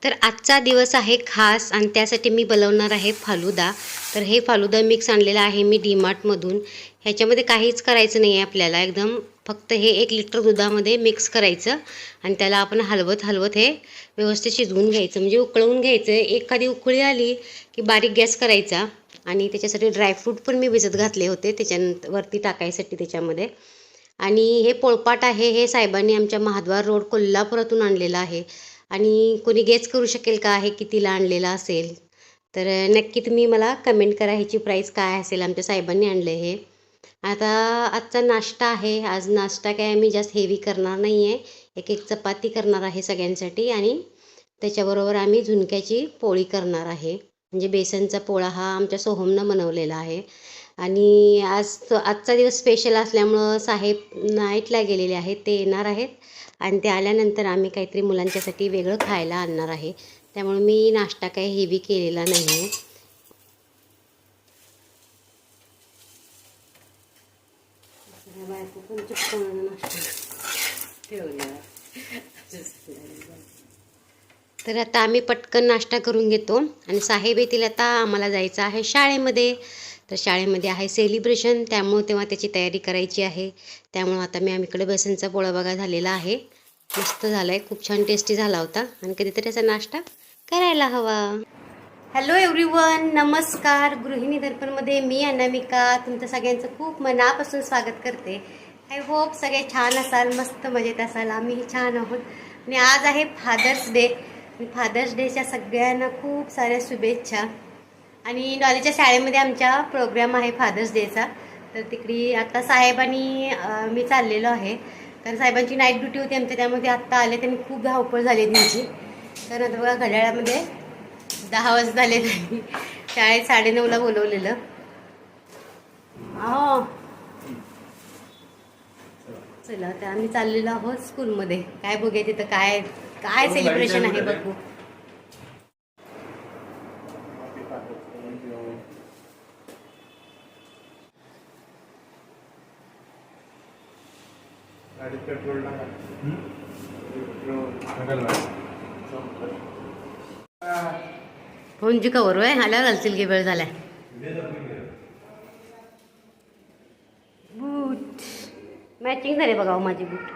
तर आजचा दिवस आहे खास आणि त्यासाठी मी बनवणार आहे फालुदा. तर हे फालुदा मिक्स आणलेला आहे मी डीमार्टमधून. ह्याच्यामध्ये काहीच करायचं नाही आहे आपल्याला, एकदम फक्त हे 1 लिटर दुधामध्ये मिक्स करायचं आणि त्याला आपण हलवत हलवत हे व्यवस्थित शिजवून घ्यायचं, म्हणजे उकळवून घ्यायचं. एखादी उकळी आली की बारीक गॅस करायचा आणि त्याच्यासाठी ड्रायफ्रूट पण मी भिजत घातले होते त्याच्यानंतर वरती टाकायसाठी त्याच्यामध्ये. आणि हे पोळपाट आहे, हे साहेबांनी आमच्या महाद्वार रोड कोल्हापुरातून आणलेलं आहे. आणि कोणी गेस करू शकेल का हे कितीला आणलेलं असेल? तर नक्की तुम्ही मला कमेंट करा ह्याची प्राईस काय असेल. आमच्या साहेबांनी आणलं हे. आता आजचा नाश्ता आहे. आज नाश्ता काय आम्ही जास्त हेवी करणार नाही आहे. एक एक चपाती करणार आहे सगळ्यांसाठी आणि त्याच्याबरोबर आम्ही झुणक्याची पोळी करणार आहे. म्हणजे बेसनचा पोळा हा आमच्या सोहमनं बनवलेला आहे. आणि आजचा दिवस स्पेशल असल्यामुळं साहेब नाईटला गेलेले आहेत, ते येणार आहेत आणि ते आल्यानंतर आम्ही काहीतरी मुलांच्यासाठी वेगळं खायला आणणार आहे. त्यामुळे मी नाश्ता काही हेवी केलेला नाही आहे. तर आता आम्ही पटकन नाश्ता करून घेतो आणि साहेब येतील आता. आम्हाला जायचं आहे शाळेमध्ये. तर शाळेमध्ये आहे सेलिब्रेशन, त्यामुळं तेव्हा त्याची तयारी करायची आहे. त्यामुळं आता मी आम्हीकडे बेसनचा पोळा बघा झालेला आहे, मस्त झाला आहे, खूप छान टेस्टी झाला होता आणि कधीतरी असा नाश्ता करायला हवा. हॅलो एव्हरीवन, नमस्कार. गृहिणी दर्पणमध्ये मी अनामिका तुमचं सगळ्यांचं खूप मनापासून स्वागत करते. आय होप सगळे छान असाल, मस्त मजेत असाल. आम्हीही छान आहोत. आणि आज आहे फादर्स डे. फादर्स डेच्या सगळ्यांना खूप साऱ्या शुभेच्छा. आणि डॉलीच्या शाळेमध्ये आमच्या प्रोग्राम आहे फादर्स डेचा. तर तिकडे आता साहेबांनी मी चाललेलो आहे, कारण साहेबांची नाईट ड्युटी होती आमच्या, त्यामुळे ते आत्ता आले. त्यांनी खूप धावपळ झाली त्यांची. तर आता बघा घड्याळामध्ये 10 वाजता झाले. शाळेत 9:30ला बोलवलेलं. हो चला आता आम्ही चाललेलो आहोत स्कूलमध्ये. काय बघूया तिथं काय काय सेलिब्रेशन आहे बघू. फोनची कवर आहे आल्या घालतील की वेळ झालाय. बूट मॅचिंग झाले बघा माझी बूट.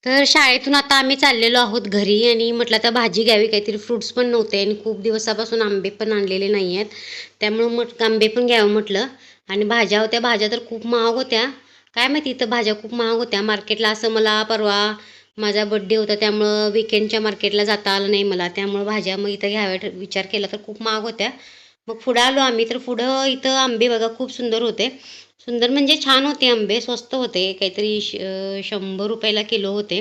तर शाळेतून आता आम्ही चाललेलो आहोत घरी आणि म्हटलं आता भाजी घ्यावी, काहीतरी फ्रूट्स पण नव्हते आणि खूप दिवसापासून आंबे पण आणलेले नाही आहेत. त्यामुळं मग आंबे पण घ्यावं म्हटलं. आणि भाज्या होत्या, भाज्या तर खूप महाग होत्या. काय माहिती इथं भाज्या खूप महाग होत्या मार्केटला. असं मला परवा माझा बड्डे होता त्यामुळं विकेंडच्या मार्केटला जाता आलं नाही मला, त्यामुळं भाज्या मग इथं घ्याव्या विचार केला तर खूप महाग होत्या. मग पुढं आलो आम्ही. तर पुढं इथं आंबे बघा खूप सुंदर होते. सुंदर म्हणजे छान होते आंबे, स्वस्त होते, काहीतरी 100 रुपयाला किलो होते.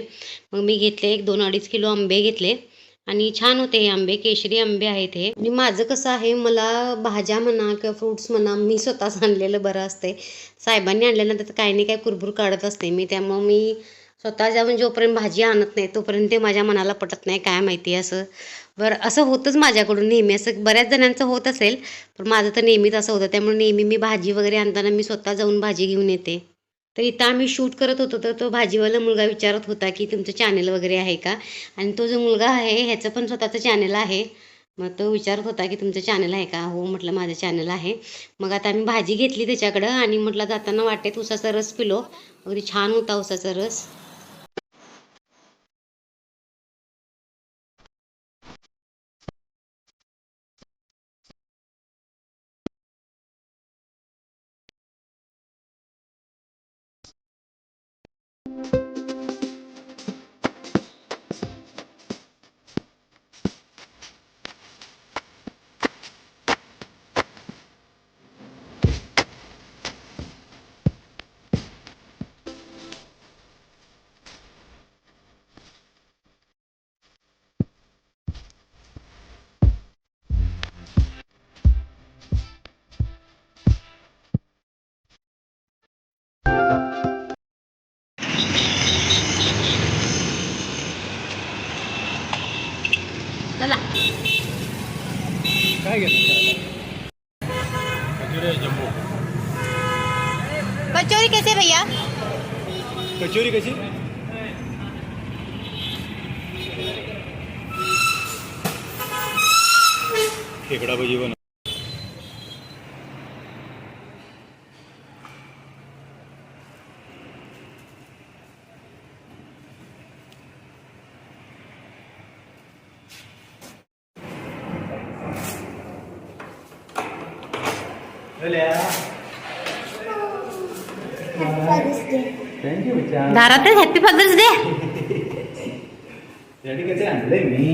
मग मी घेतले 1, 2, 2.5 किलो आंबे घेतले आणि छान होते हे आंबे, केशरी आंबे आहेत हे. आणि माझं कसं आहे, मला भाज्या म्हणा किंवा फ्रुट्स म्हणा मी स्वतःच आणलेलं बरं असते. साहेबांनी आणल्यानंतर काही नाही काय कुरबुर काढत असते मी, त्यामुळं मी स्वतः जाऊन जोपर्यंत भाजी आणत नाही तोपर्यंत ते माझ्या मनाला पटत नाही, काय माहिती असं. बरं असं होतंच माझ्याकडून नेहमी, असं बऱ्याच जणांचं होत असेल पण माझं तर नेहमीच असं होतं. त्यामुळे नेहमी मी भाजी वगैरे आणताना मी स्वतः जाऊन भाजी घेऊन येते. तर इथं आम्ही शूट करत होतो तर तो भाजीवाला मुलगा विचारत होता की तुमचं चॅनल वगैरे आहे का. आणि तो जो मुलगा आहे ह्याचं पण स्वतःचं चॅनल आहे. मग तो विचारत होता की तुमचं चॅनल आहे का. हो म्हटलं माझं चॅनल आहे. मग आता आम्ही भाजी घेतली त्याच्याकडं आणि म्हटलं जाताना वाटेत उसाचा रस पिलो. अगदी छान होता उसाचा रस. चला काय घेतलं कचोरी आहे जम्बो. कचोरी कैसे भैया. कचोरी कशी खेकडा भजी बनव. थँक्यू दारातच हॅपी फादर्स डे. कसे आणले मी.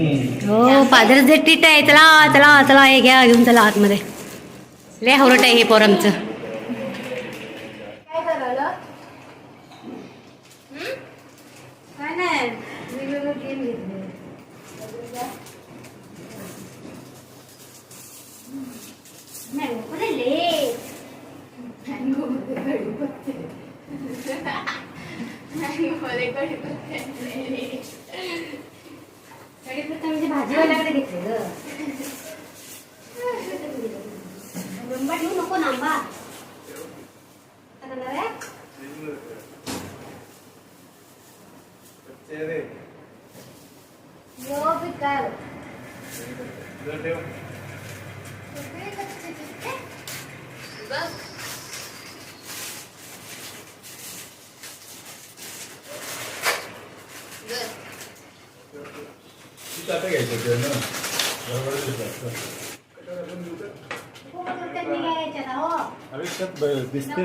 हो फादर्स डे ट्रीट आहे. चला चला चला हे घ्या घेऊन चला आतमध्ये. लय हवरट आहे हे पोर आमचं. काय करायला काय नाही वेगवेगळे गेम घेतले. कढीपत्ता म्हणजे भाजीवाल्याकडे घेतलेलं. आंबा घेऊ नको ना आंबा. आता घ्यायचं ना दिसते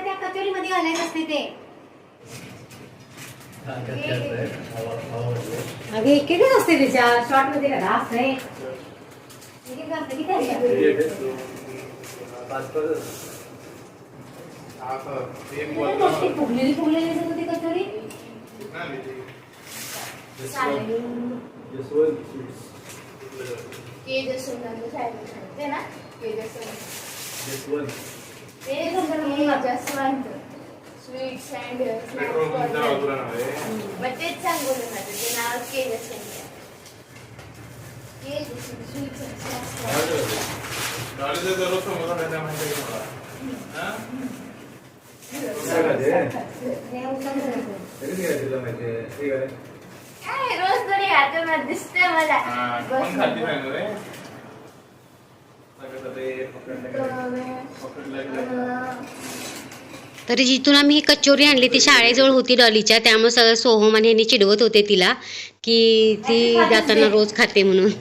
त्या कचोरीमध्ये घालायचं असते ते. अगे किती असते त्याच्या शॉर्ट मध्ये घाला असते. फुगलेली फुगलेली होती कचोरी. स्वीट्स अँड मग तेच सांगू नका ते नाव केलं काय रोज तरी हातून दिसते मला. तरी जिथून आम्ही ही कचोरी आणली ती शाळेजवळ होती डॉलीच्या. त्यामुळे सगळं सोहम आणि यांनी चिडवत होते तिला की ती जाताना रोज खाते म्हणून.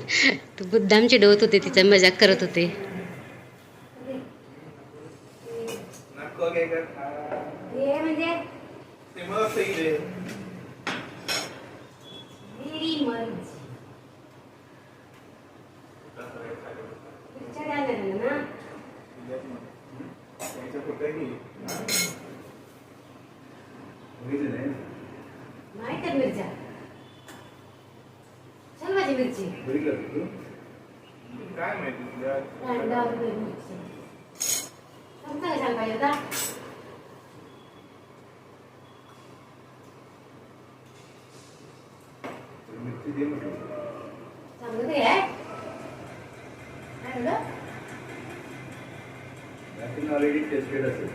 मुद्दाम चिडवत होते, तिचा मजाक करत होते. मिरची घरी करते तू? काय माहिती तुला? कांदा वगैरे मिरची तुमचं काय सांग पाहिजे आता मिरची दे म्हटलं. चांगलं ते आहे काय म्हणलं? त्यातून ऑलरेडी टेस्टेड असेल.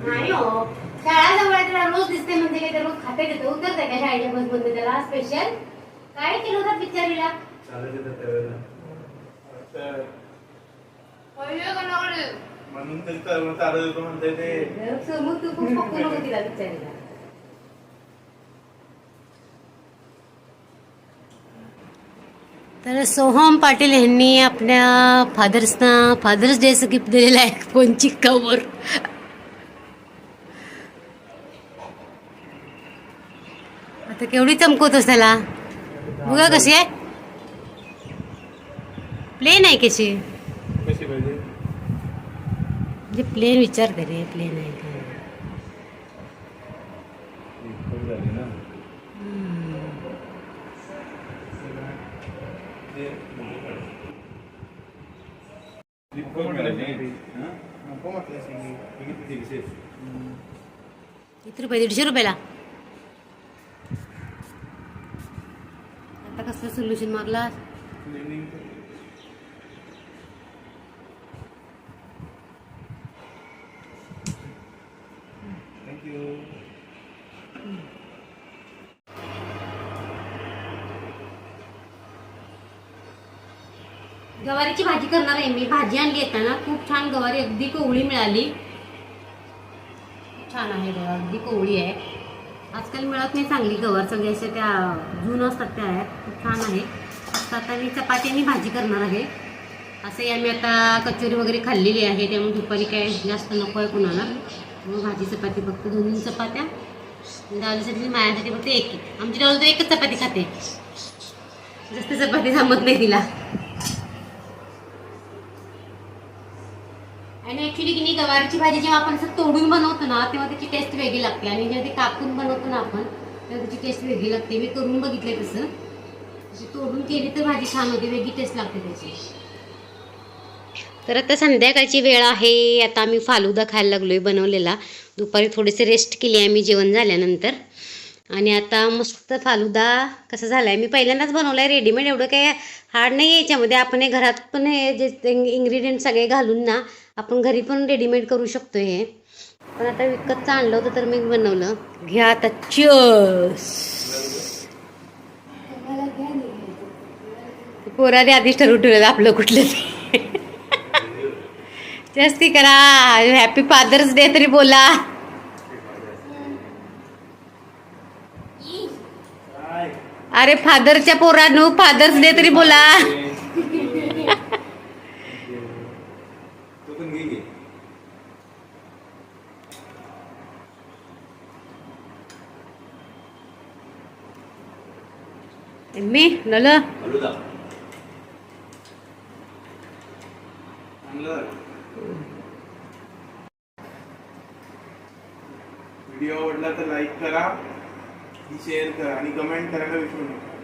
नाही हो शाळा जवळ आहे, त्याला रोज दिसते म्हणजे काय ते रोज खाते घेतो उतरते का शाळेच्या बस मध्ये त्याला स्पेशल काय केलं होतं बिचारीला चालत येतात त्यावेळेला. म्हणून तरी चालत येतो म्हणते ते. मग तू खूप पक्कू नको तिला बिचारीला तर सोहम पाटील यांनी आपल्या फादर्स डेचं गिफ्ट दिलेलं आहे फोनची कवर. आता केवढी चमकवतोस त्याला बघा कशी आहे प्लेन आहे कशी कशी पाहिजे? म्हणजे प्लेन विचारते रे प्लेन आहे का खूप झाली ना. ते नको म्हटलं सांगी. किती 150? किती रुपये 150 रुपयाला. आता कसलं सोल्युशन मागला थँक्यू. गवारीची भाजी करणार आहे मी. भाजी आणली येताना खूप छान गवारी अगदी कोवळी मिळाली. छान आहे गवार अगदी कोवळी आहे. आजकाल मिळत नाही चांगली गवार सगळ्या अशा त्या जून असतात त्या आहेत. खूप छान आहे. आता मी चपाती आणि भाजी करणार आहे. असंही आम्ही आता कचोरी वगैरे खाल्लेली आहे त्यामुळे दुपारी काय जास्त नको आहे कुणाला. मग भाजी चपाती फक्त 2 चपात्या डाळीसाठी माझ्यासाठी फक्त एक. आमची डाळ तर एकच चपाती खाते जास्त चपाती जमत नाही तिला. आणि ॲक्च्युली की नाही गवारीची भाजी जेव्हा आपण असं तोडून बनवतो ना तेव्हा त्याची टेस्ट वेगळी लागते आणि जेव्हा ती कापून बनवतो ना आपण तेव्हा त्याची टेस्ट वेगळी लागते. मी करून बघितलंय तसं. तोडून केली तर भाजी छान होते वेगळी टेस्ट लागते त्याची. तर आता संध्याकाळची वेळ आहे. आता आम्ही फालुदा खायला लागलोय बनवलेला. दुपारी थोडेसे रेस्ट केली आम्ही जेवण झाल्यानंतर. आणि आता मस्त फालुदा कसा झाला आहे मी पहिल्यांदाच बनवला आहे. रेडीमेड एवढं काही हार्ड नाही आहे याच्यामध्ये. आपण हे घरात पण हे जे इंग्रेडियंट सगळे घालून ना आपण घरी पण रेडीमेड करू शकतो हे. पण आता विकतचं आणलं होतं तर मी बनवलं. घ्या आता चीअर्स. पोराने आधीच ठरवून ठेवलं आपलं कुठलं ते. जास्ती करा. हॅपी फादर्स डे तरी बोला. अरे फादरच्या पोरांनो फादर्स डे तरी बोला. तू पण घे. मी नलं फालुदा चांगलं. व्हिडिओ आवडला तर लाईक करा, शेअर करा आणि कमेंट करायला विसरू नका.